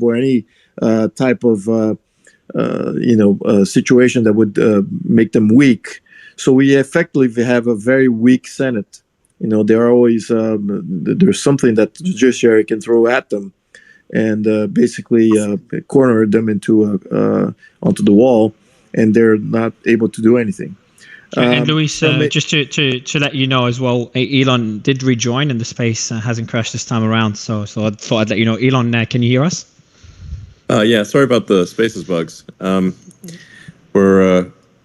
or any type of situation that would make them weak. So we effectively have a very weak Senate. There are always there's something that the judiciary can throw at them, and basically corner them into onto the wall, and they're not able to do anything. And Luis, just to let you know as well, Elon did rejoin, and the space hasn't crashed this time around. So I thought I'd let you know. Elon, can you hear us? Yeah, sorry about the Spaces bugs.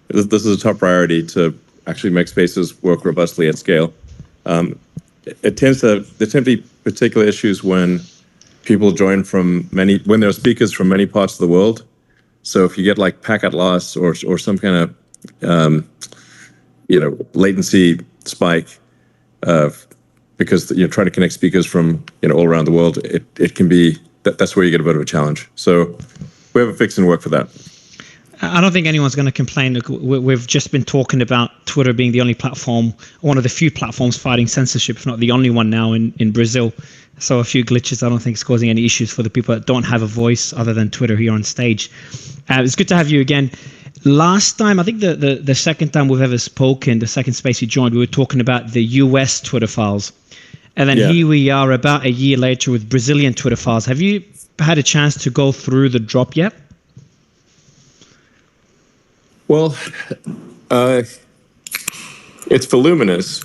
This is a top priority to actually make Spaces work robustly at scale. There tends to be particular issues when people join when there are speakers from many parts of the world. So if you get like packet loss or some kind of latency spike, because you're trying to connect speakers from all around the world, it can be that's where you get a bit of a challenge. So we have a fix and work for that. I don't think anyone's going to complain. Look, we've just been talking about Twitter being the only platform, one of the few platforms fighting censorship, if not the only one now in Brazil. So a few glitches I don't think is causing any issues for the people that don't have a voice other than Twitter here on stage. It's good to have you again. Last time, I think the second time we've ever spoken, the second space you joined, we were talking about the US Twitter files. And then Here we are about a year later with Brazilian Twitter files. Have you had a chance to go through the drop yet? Well, it's voluminous.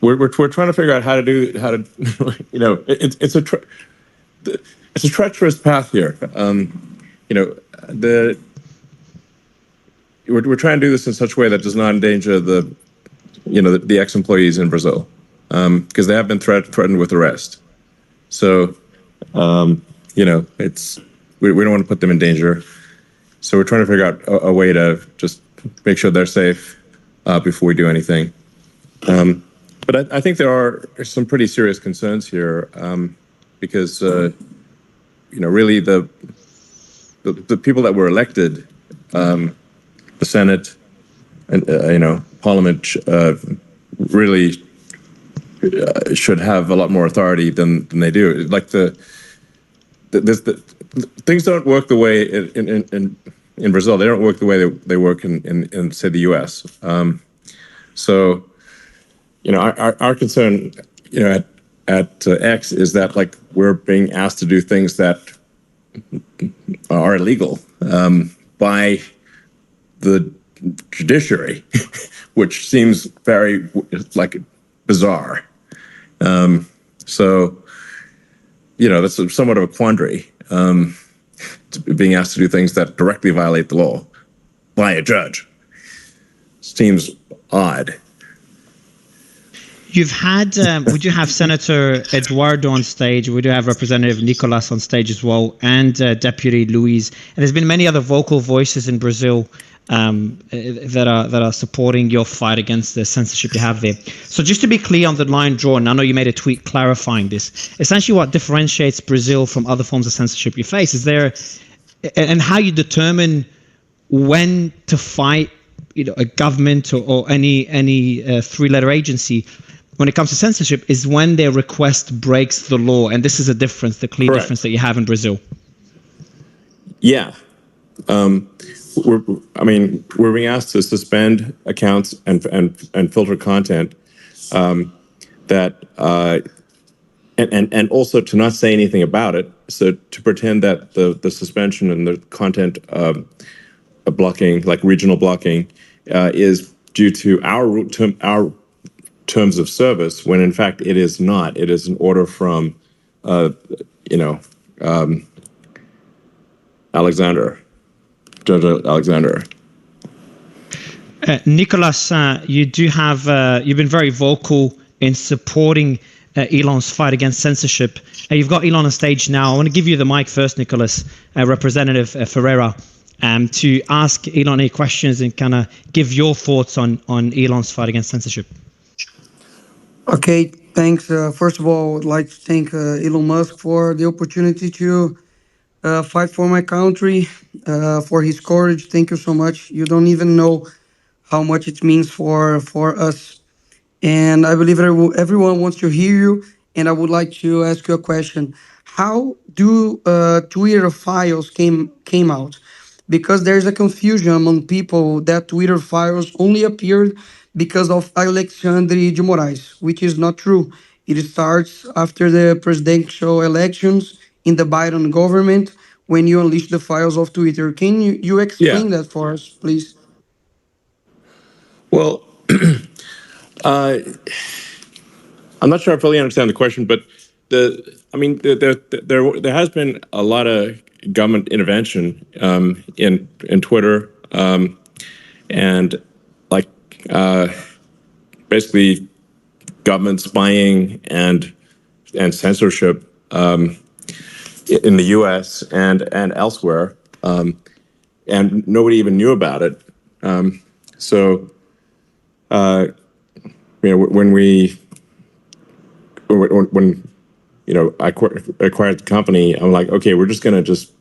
We're trying to figure out how to it's a treacherous path here. We're trying to do this in such a way that does not endanger the ex-employees in Brazil, because they have been threatened with arrest. So we don't want to put them in danger. So we're trying to figure out a way to just make sure they're safe before we do anything. But I think there are some pretty serious concerns here, because really the people that were elected, the Senate and Parliament, really should have a lot more authority than they do. Like things don't work the way in Brazil. They don't work the way they work in say the U.S. So our concern at X is that like we're being asked to do things that are illegal by the judiciary, which seems very like bizarre. So that's somewhat of a quandary, being asked to do things that directly violate the law by a judge. Seems odd. You've had, we do have Senator Eduardo on stage. We do have Representative Nicolas on stage as well, and Deputy Luis. And there's been many other vocal voices in Brazil that are supporting your fight against the censorship you have there. So just to be clear on the line drawn, I know you made a tweet clarifying this. Essentially, what differentiates Brazil from other forms of censorship you face is there, and how you determine when to fight, a government or any three-letter agency. When it comes to censorship, is when their request breaks the law, and this is a difference, the clear Correct. difference that you have in Brazil. Yeah, we're being asked to suspend accounts and filter content, that and also to not say anything about it. So to pretend that the suspension and the content blocking, like regional blocking, is due to our terms of service, when in fact it is not. It is an order from, Judge Alexander. Nicolas, you do have, you've been very vocal in supporting Elon's fight against censorship. You've got Elon on stage now. I want to give you the mic first, Nicolas, Representative Ferreira, to ask Elon any questions and kind of give your thoughts on Elon's fight against censorship. Okay, thanks. First of all, I would like to thank Elon Musk for the opportunity to fight for my country, for his courage. Thank you so much. You don't even know how much it means for us. And I believe everyone wants to hear you and I would like to ask you a question. How do Twitter files came out? Because there's a confusion among people that Twitter files only appeared because of Alexandre de Moraes, which is not true. It starts after the presidential elections in the Biden government when you unleash the files of Twitter. Can you Yeah. explain that for us, please? Well, uh, I'm not sure I fully understand the question, but I mean, there has been a lot of government intervention in Twitter, and like basically government spying and censorship in the U.S. and elsewhere, and nobody even knew about it. So when I acquired the company, I'm like, okay, we're just gonna just